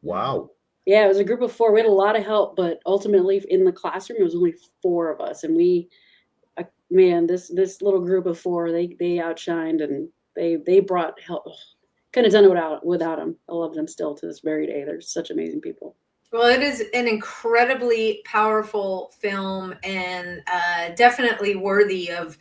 Wow. Yeah, it was a group of 4. We had a lot of help, but ultimately in the classroom, it was only 4 of us. And this little group of 4, they outshined, and they brought help. Couldn't have done it without them. I love them still to this very day. They're such amazing people. Well, it is an incredibly powerful film, and definitely worthy of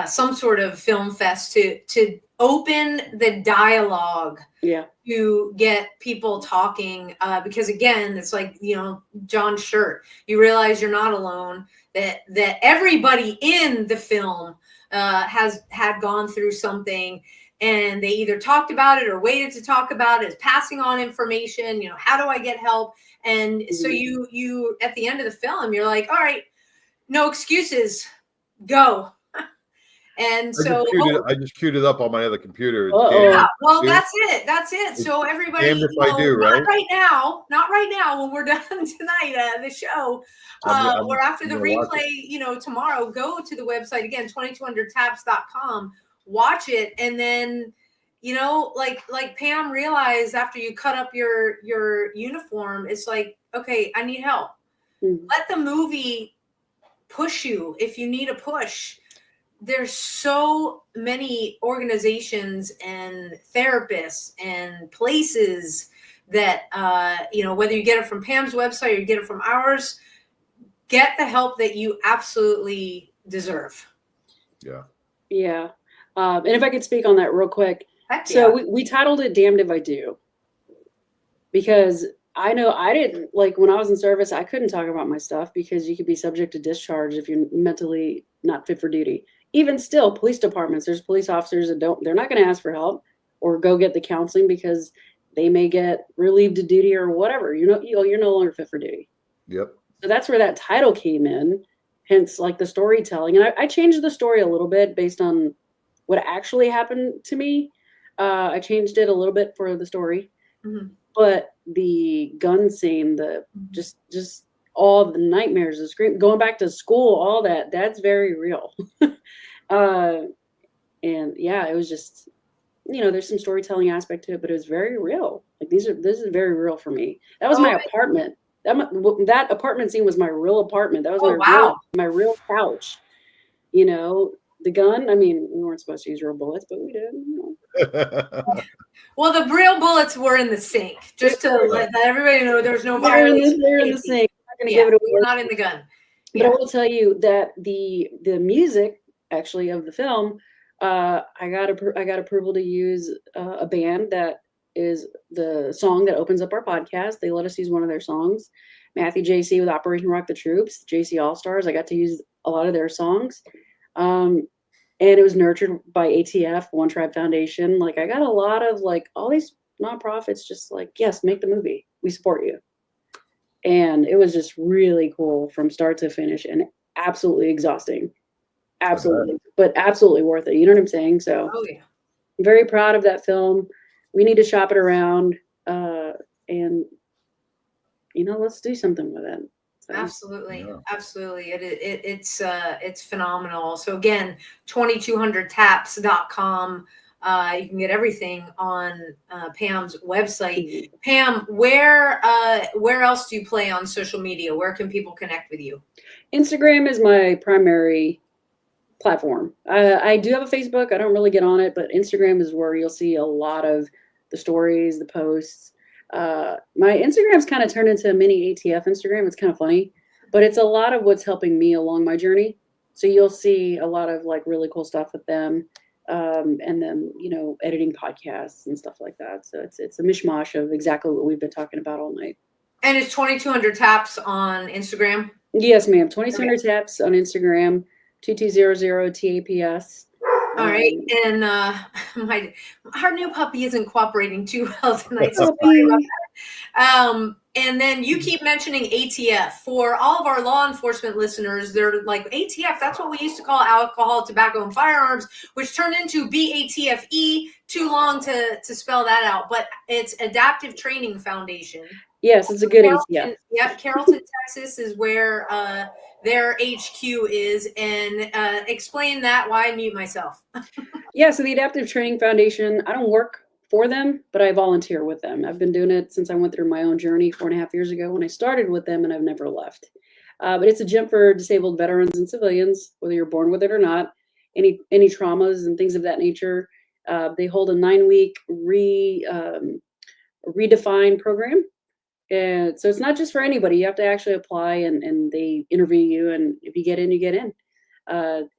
some sort of film fest to open the dialogue. Yeah. To get people talking, because again, it's like, you know, John's shirt. You realize you're not alone. That everybody in the film had gone through something, and they either talked about it or waited to talk about it, is passing on information, how do I get help? And so you at the end of the film, you're like, all right, no excuses, go. And so I just queued it up on my other computer. yeah, well, that's it. So everybody, damned if I do, right? not right now when we're done tonight, the show, or after the replay, tomorrow, go to the website again, 2200taps.com, watch it. And then, like Pam realized after you cut up your uniform, it's like, okay, I need help. Let the movie push you if you need a push. There's so many organizations and therapists and places that, whether you get it from Pam's website or you get it from ours, get the help that you absolutely deserve. Yeah. Yeah. And if I could speak on that real quick. Heck So yeah. we titled it Damned If I Do, because I know I didn't, like, when I was in service, I couldn't talk about my stuff because you could be subject to discharge if you're mentally not fit for duty. Even still, police departments, there's police officers that they're not going to ask for help or go get the counseling because they may get relieved of duty or whatever. You're no longer fit for duty. Yep. So that's where that title came in, hence like the storytelling. And I changed the story a little bit based on what actually happened to me. I changed it a little bit for the story, but the gun scene, just all the nightmares, the scream, going back to school, all that's very real. And yeah, it was just, there's some storytelling aspect to it, but it was very real. Like this is very real for me. That was my apartment. That apartment scene was my real apartment. That was my real couch. The gun, I mean, we weren't supposed to use real bullets, but we did. Well, the real bullets were in the sink, just to let everybody know there's no violence. They're in the sink. We're not in the gun. But I will tell you that the music, actually, of the film, I got approval to use a band that is the song that opens up our podcast. They let us use one of their songs. Matthew JC with Operation Rock the Troops, JC All Stars. I got to use a lot of their songs. And it was nurtured by ATF, One Tribe Foundation. Like, I got a lot of, like, all these nonprofits just like, yes, make the movie. We support you. And it was just really cool from start to finish and absolutely exhausting. Absolutely. But absolutely worth it. You know what I'm saying? So I'm very proud of that film. We need to shop it around. And, let's do something with it. So, absolutely. It's phenomenal. So again, 2200taps.com. You can get everything on Pam's website. Pam, where else do you play on social media? Where can people connect with you? Instagram is my primary platform. I do have a Facebook. I don't really get on it, but Instagram is where you'll see a lot of the stories, the posts. My Instagram's kind of turned into a mini ATF Instagram. It's kind of funny, but it's a lot of what's helping me along my journey. So you'll see a lot of like really cool stuff with them. And then, editing podcasts and stuff like that. So it's a mishmash of exactly what we've been talking about all night. And it's 2200 Taps on Instagram? Yes, ma'am. 2200 Taps on Instagram, 2200 TAPS. All right. And our new puppy isn't cooperating too well tonight. So sorry about that. And then you keep mentioning ATF. For all of our law enforcement listeners, they're like, ATF, that's what we used to call alcohol, tobacco, and firearms, which turned into BATFE. Too long to spell that out. But it's Adaptive Training Foundation. Yes, it's a good ATF. Yep, Carrollton, Texas is where their HQ is. And explain that, why I mute myself. Yeah, so the Adaptive Training Foundation, I don't work for them, but I volunteer with them. I've been doing it since I went through my own journey 4.5 years ago when I started with them, and I've never left. But it's a gym for disabled veterans and civilians, whether you're born with it or not, any traumas and things of that nature. They hold a 9-week redefined program. And so it's not just for anybody. You have to actually apply, and they interview you. And if you get in, you get in.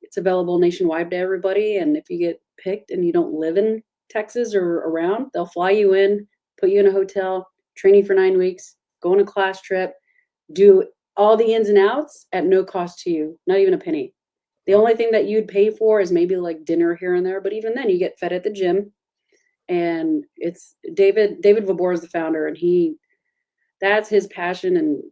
It's available nationwide to everybody. And if you get picked and you don't live in Texas or around, they'll fly you in, put you in a hotel, train you for 9 weeks, go on a class trip, do all the ins and outs at no cost to you, not even a penny. The only thing that you'd pay for is maybe like dinner here and there, but even then you get fed at the gym. And it's David Vabor is the founder, and that's his passion. And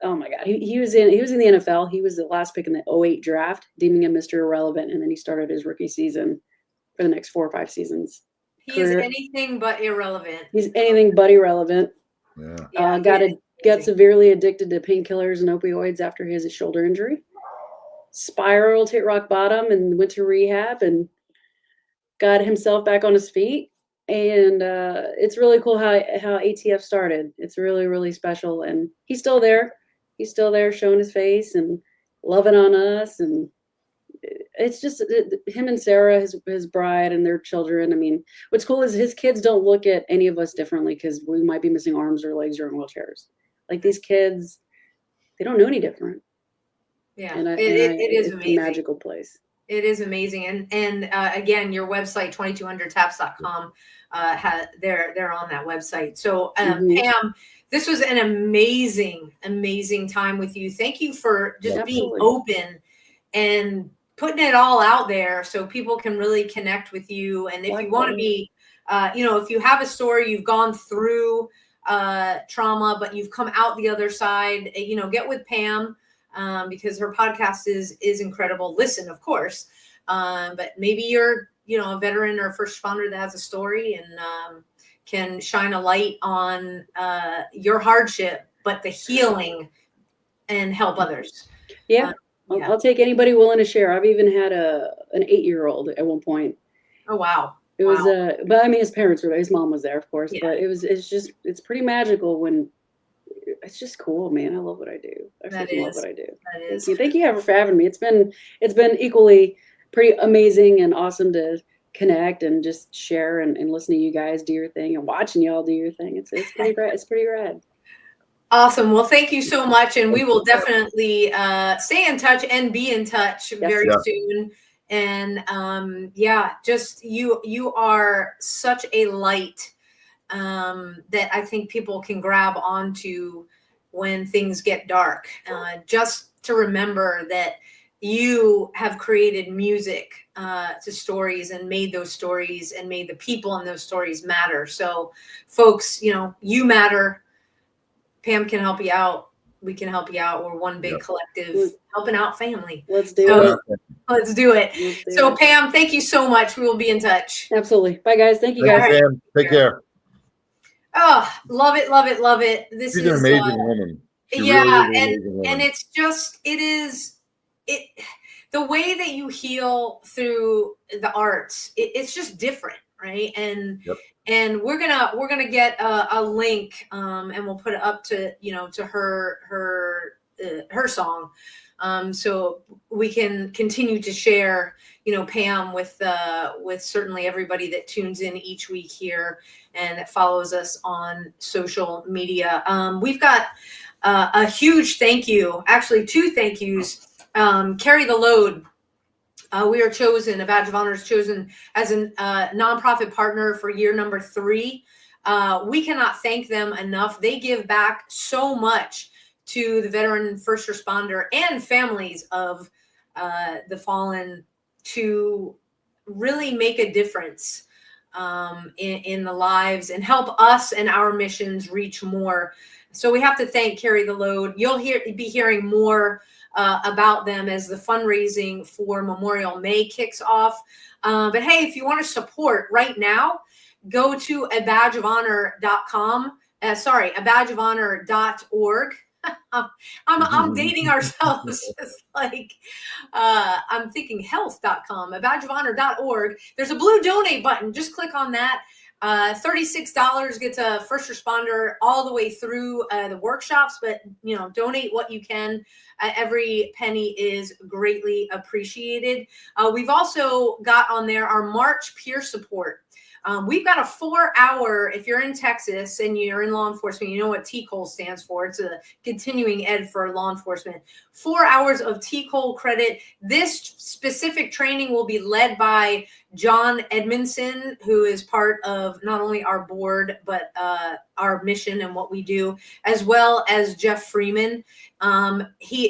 oh my God, he was in the NFL. He was the last pick in the 2008 draft, deeming him Mr. Irrelevant. And then he started his rookie season for the next 4 or 5 seasons. He is anything but irrelevant. He's anything but irrelevant. Yeah. Got severely addicted to painkillers and opioids after his shoulder injury. Spiraled, hit rock bottom, and went to rehab and got himself back on his feet. And it's really cool how ATF started. It's really, really special. And he's still there. He's still there showing his face and loving on us. And it's just him and Sarah, his bride, and their children. I mean, what's cool is his kids don't look at any of us differently because we might be missing arms or legs or in wheelchairs. Like these kids, they don't know any different. Yeah, and it is it's amazing. A magical place. It is amazing. And again, your website, 2200taps.com, they're on that website. So Pam, this was an amazing time with you. Thank you for just being open and putting it all out there so people can really connect with you. And if you want to be, if you have a story, you've gone through trauma, but you've come out the other side, get with Pam. Because her podcast is incredible. Listen, of course, but maybe you're, a veteran or a first responder that has a story and can shine a light on your hardship, but the healing and help others. Yeah, I'll take anybody willing to share. I've even had an 8-year-old at one point. Oh, wow. It was, but I mean, his parents were there. His mom was there, of course, but it's pretty magical when. It's just cool, man. I love what I do. I love what I do. Thank you for having me. It's been equally pretty amazing and awesome to connect and just share and listen to you guys do your thing and watching y'all do your thing. It's pretty rad. It's pretty rad. Awesome. Well, thank you so much, and we will definitely stay in touch and be in touch very soon. And just you are such a light. That I think people can grab onto when things get dark. Just to remember that you have created music to stories and made those stories and made the people in those stories matter. So folks, you matter. Pam can help you out. We can help you out. We're one big collective helping out family. Let's do it. So Pam, thank you so much. We will be in touch. Absolutely. Bye guys. Thank you guys. Pam. Take care. Oh, love it, love it, love it. This She's an amazing woman. And it's just, the way that you heal through the arts, it's just different, right? And we're gonna get a link, and we'll put it up to to her song, so we can continue to share Pam with certainly everybody that tunes in each week here and that follows us on social media. We've got a huge thank you, actually 2 thank yous. Carry the Load. We are chosen, a badge of honor is chosen as a nonprofit partner for year number 3. We cannot thank them enough. They give back so much to the veteran first responder and families of the fallen to really make a difference in the lives and help us and our missions reach more. So we have to thank Carry the Load. You'll be hearing more about them as the fundraising for Memorial May kicks off. But hey, if you want to support right now, go to a badgeofhonor.com. A badgeofhonor.org. I'm dating ourselves. Just like I'm thinking health.com, a badgeofhonor.org. There's a blue donate button. Just click on that. $36 gets a first responder all the way through the workshops, but donate what you can. Every penny is greatly appreciated. We've also got on there our March peer support. We've got a 4-hour, if you're in Texas and you're in law enforcement, you know what TCOL stands for. It's a continuing ed for law enforcement. 4 hours of TCOL credit. This specific training will be led by John Edmondson, who is part of not only our board, but our mission and what we do, as well as Jeff Freeman. He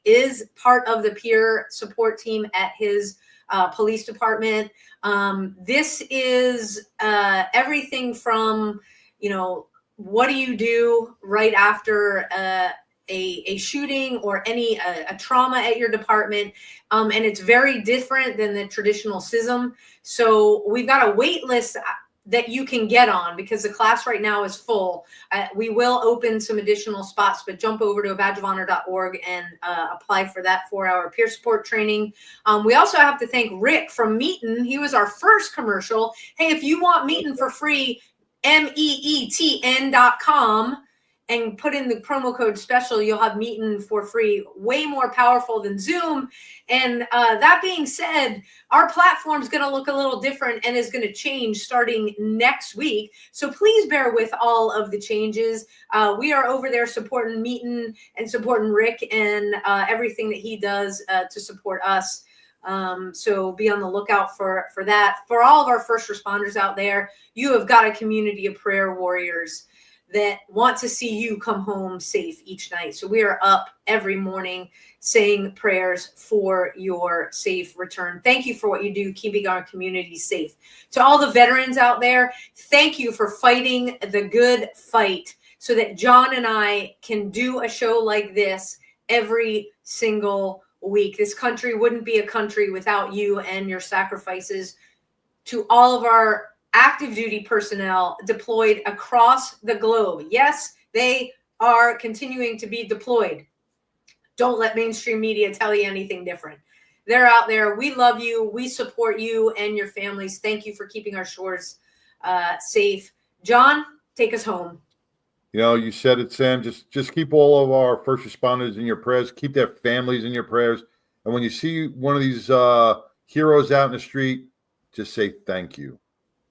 is part of the peer support team at his police department. This is everything from, what do you do right after a shooting or a trauma at your department. And it's very different than the traditional CISM. So we've got a wait list that you can get on because the class right now is full. We will open some additional spots, but jump over to abadgeofhonor.org and apply for that 4-hour peer support training. We also have to thank Rick from Meetin. He was our first commercial. Hey, if you want Meetin for free, MEETN.com, and put in the promo code special, you'll have Meetin for free. Way more powerful than Zoom. And that being said, our platform is going to look a little different and is going to change starting next week. So please bear with all of the changes. We are over there supporting Meetin and supporting Rick and everything that he does to support us. So be on the lookout for that. For all of our first responders out there, you have got a community of prayer warriors that want to see you come home safe each night. So we are up every morning saying prayers for your safe return. Thank you for what you do, keeping our community safe. To all the veterans out there, thank you for fighting the good fight so that John and I can do a show like this every single week. This country wouldn't be a country without you and your sacrifices. To all of our active duty personnel deployed across the globe. Yes, they are continuing to be deployed. Don't let mainstream media tell you anything different. They're out there. We love you. We support you and your families. Thank you for keeping our shores safe. John, take us home. You said it, Sam. Just keep all of our first responders in your prayers. Keep their families in your prayers. And when you see one of these heroes out in the street, just say thank you.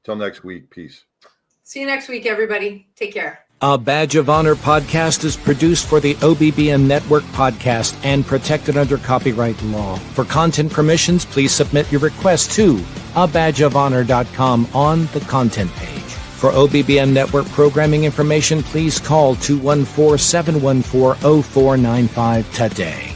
Till next week. Peace. See you next week, everybody. Take care. A Badge of Honor podcast is produced for the OBBM Network podcast and protected under copyright law. For content permissions, please submit your request to abadgeofhonor.com on the content page. For OBBM Network programming information, please call 214-714-0495 today.